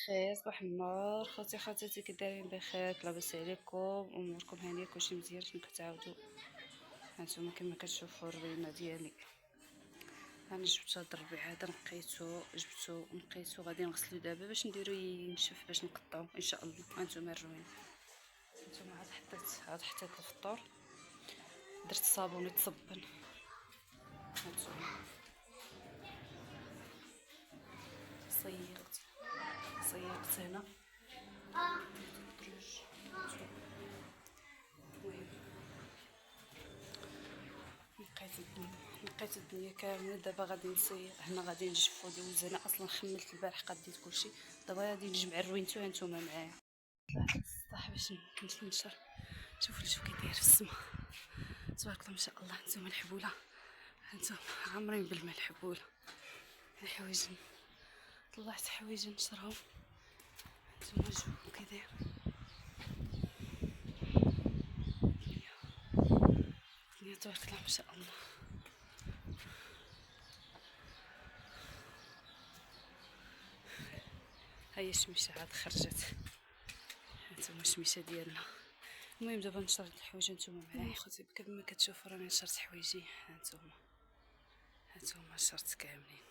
بخير، صباح النور خوتي خواتاتي، كي دايرين بخير؟ لاباس عليكم؟ اموركم هانيه؟ كلشي مزيان؟ شنو كتعاودوا؟ هانتوما كما كتشوفوا الريمه ديالي، انا جبت هاد الربيع هذا، نقيتو غادي نغسلو دابا باش نديرو ينشف باش نقطعو ان شاء الله. هانتوما الروينه، هانتوما عاد حطيت الفطور، درت الصابون يتصبن. هانتوما صيقت هنا الدروج. المهم نقيت الدنيا كامله، دابا غادي نصير هنا، غادي نجفو دوز. انا اصلا خملت البارح قديت كلشي، دابا غادي نجمع الروينتو. هانتوما معايا طلعت للسطح باش نشر. شوفوا كي داير في السما، تبارك الله ما شاء الله. هانتوما الحبوله، هانتوما عامرين بالماء الحبوله. الحوايج طلعت حوايج نشرهم. هانتوما شوفوا كي داير الدنيا، تبارك الله ما شاء الله. هيا الشميشه عاد خرجت، هانتوما الشميشه ديالنا. المهم دابا نشر الحوايج. نتوما معايا خوتي، كما كتشوفوا راني نشرت حوايجي. هانتوما شرت كاملين،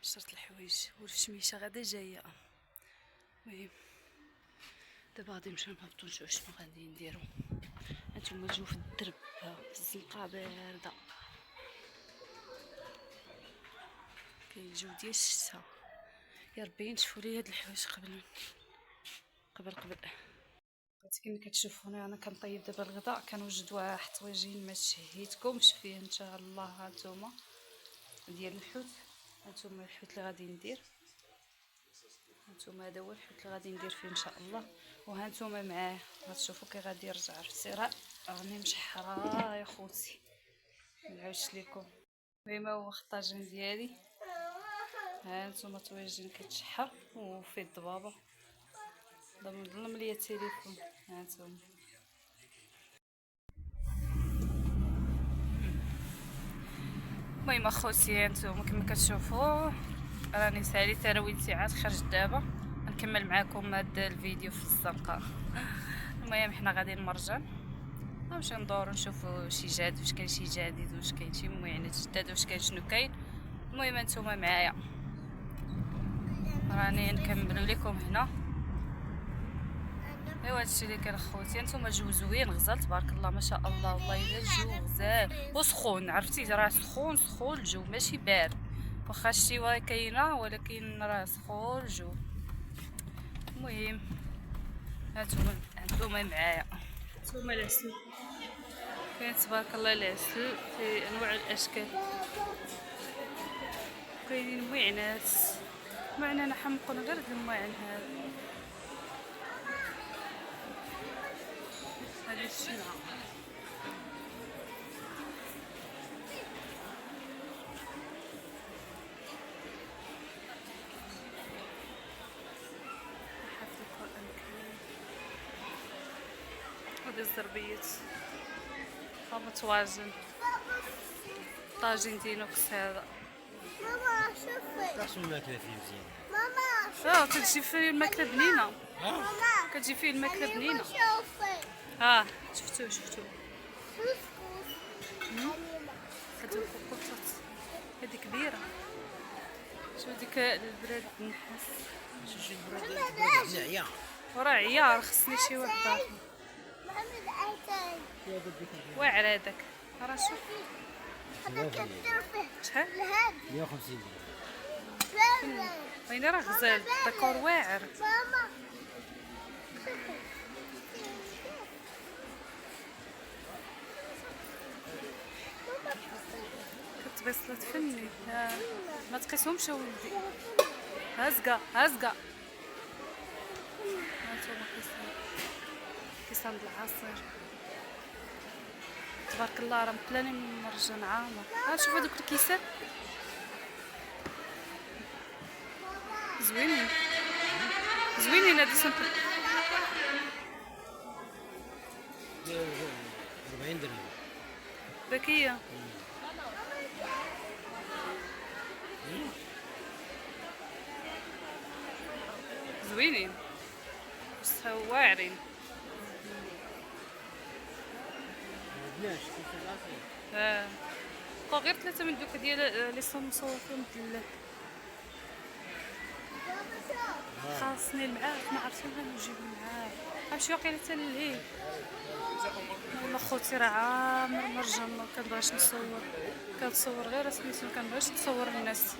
شرت الحوايج والشميشه غادا جايه. المهم دابا غادي نمشيو نهبطو نشوفو شنو غادي نديرو. هانتوما الجو في الدرب، في الزنقه بارده، كاين الجو ديال الشتا. يا ربي ينشفوا لي هاد الحوايج قبل كما كتشوفوني انا كنطيب دابا الغداء. كنوجد واحد طويجين ما تشهيتكمش فيه ان شاء الله. هانتوما ديال الحوت، هانتوما الحوت اللي غادي ندير. هانتوما هذا هو الحوت اللي غادي ندير فيه ان شاء الله. وهانتوما معاه غتشوفوا كي غادي يرجع في السراء. راني مشحره يا خوتي، نعاودش لكم. المهم هو الطاجين ديالي، هانتوما طويجين كيتشحر وفيه الضبابه. دابا مظلم ليا التليفون. هانتوما المهم اخوتي، هانتوما كما كتشوفوا راني ساليت روينتي عاد خرجت. دابا نكمل معكم هذا الفيديو في الزنقه. المهم حنا غاديين مرجان، نمشي ندورو نشوفو شي جديد، واش كاين شي جديد، واش كاين شي يعني جداد، واش كاين شنو كاين. المهم نتوما معايا، راني نكملو لكم هنا. ايوا هادشي اللي كان خوتي. نتوما الجو زوين غزال تبارك الله ما شاء الله. والله الا الجو غزال وسخون، عرفتي راه سخون الجو ماشي بارد. واخا الشتيوه كاينه ولكن راه سخون الجو. المهم هانتوما معايا. هانتوما العسل، كاين تبارك الله العسل في انواع الاشكال. كاينين معينات، معنا حمقنا غير هاد المعن هذه الشمعة. حفظ القرآن الكريم، هذه الزربيات، خامة طواجن، طاجين دينوكس هذا. ماما شوفي، شنو الماكلة فيه مزيان؟ ماما كتجي فيه الماكلة بنينة، ماما كتجي فيه الماكلة بنينة. شوفي شفتو كسكس. هادو الكوكوطات هادي كبيرة. شو ديك البراد النحاس، شي براد عيار، وراه عيار، خصني شي واحد اخر محمد عيطان واعر هذاك. راه شوف هذا كثر فيه شحال الهاد 150 بابا. وين راه غزال الدكور واعر. ماما كتبصله تفني. ما تقيسهمش اولدي. هازقه هانتوما كيسان العصير تبارك الله، راه مقلانين مرجان عامر. شوف هذوك الكيسان زوينين هادي سمبل. 40 درهم ذكيه. زوينين بس واعرين. بقاو غير 3 من دوك ديال لي صون مصوفين مثل خاصني المعارف، ما عرفتش غنجيب المعارف، غنمشي واقيلا حتى للهيل. والله خوتي راه عامر مرجع ما كنبغيش نصور، كنصور غير سميتو، ما كنبغيش نصور الناس.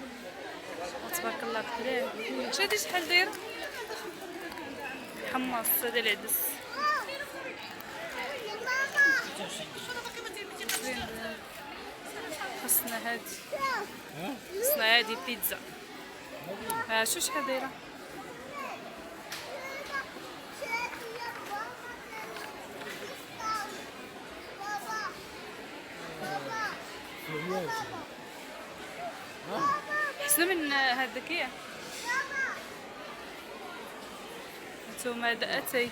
تبارك الله بكلاه. شادي شحال دايره حمص هذا العدس زوين. خاصنا هادي بيتزا. شو شحال دايره؟ حسنا من هذاك ياك نتوما هذا اتاي.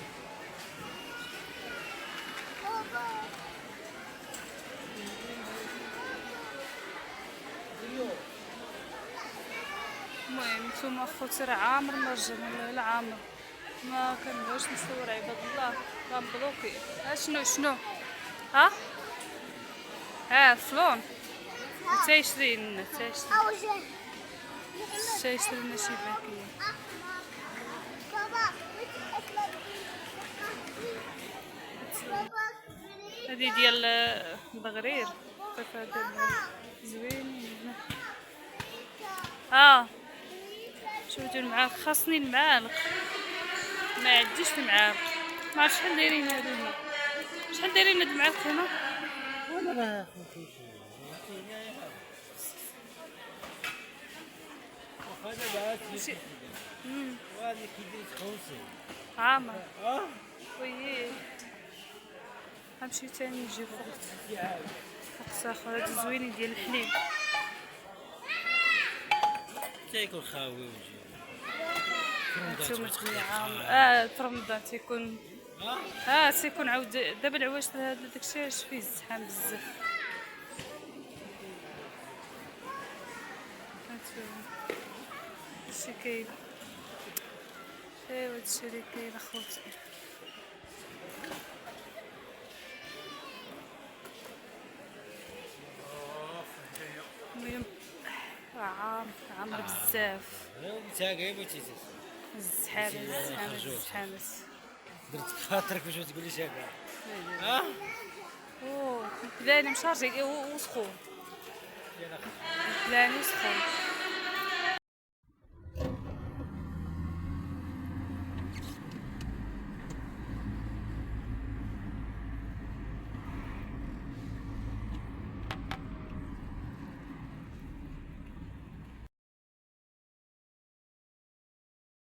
المهم نتوما خوتي راه عامر مرجان والله الا عامر، ما كنبغيش نصور عباد الله راه مبلوكي. شنو فلون تيشري لنا تيشري لنا شي باكيه. هادي ديال البغرير كيف هذا زوينين. شوفوا المعالق، خاصني المعالق، ما عنديش المعالق، ما عرفتش شحال دايرين هادو هنا، شحال دايرين هاد المعالق هنا. وانا راه خوتي هذا بعث لي وهذا كيدير تخوصي عامر وي. غنمشيو تاني نجيو فوق ساخر. هادو زوينين ديال الحليب تيكون خاوي وجهي. هانتوما في رمضان تيكون تيكون عاود دابا العواش هذا داكشي فيه الزحام بزاف. هانتوما هادشي كاين، ايوا هادشي اللي كاين اخوتي. المهم عامر بزاف الزحامات. درت خاطرك باش تقول لي شاكا. بلاني مشارجي وسخون، بلاني وسخون.